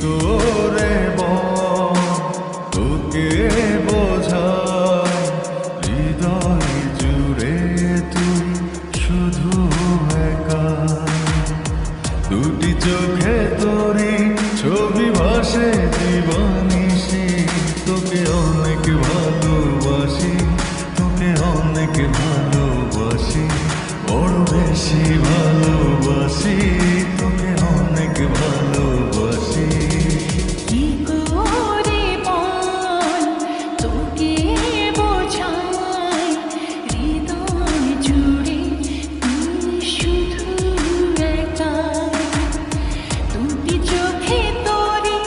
করে বল তোকে বোঝাই হৃদয় জুড়ে তুই শুধু একা দুটি চোখে তোরি ছবি ভাসে জীবনিশি তোকে অনেক ভালোবাসি তোকে অনেক ভালোবাসি বড় বেশি ভালোবাসি তোকে অনেক ভালোবাসি কি করে বল তোকে বোঝাই হৃদয় জুড়ে তুই শুধু একা দুটি চোখে তোরে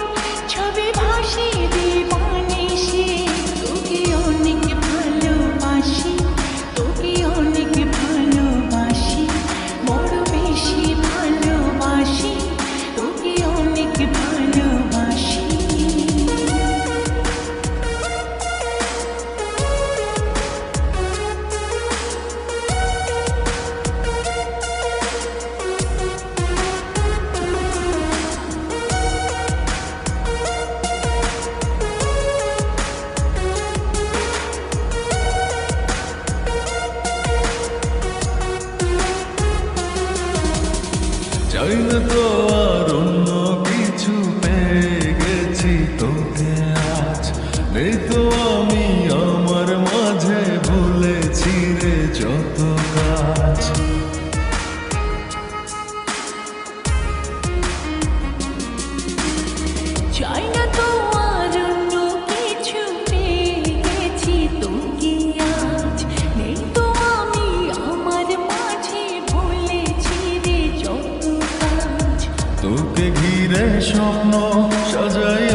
ছবি ভাসে দিবানিশি তোকে অনেক ভালোবাসি তোকে অনেক ভালোবাসি বড় বেশি ভালোবাসি তোকে অনেক ভালোবাসি চাই না তো আর অন্য কিছু পেয়ে গেছি তোকে আজ নেই তো আমি আমার মাঝে ভুলেছি রে যত কাজ চাই না তো আর অন্য কিছু পেয়ে গেছি তোকে আজ নেই তো আমি আমার মাঝে ভুলেছি রে যত কাজ তোকে ঘিরে স্বপ্ন সাজাই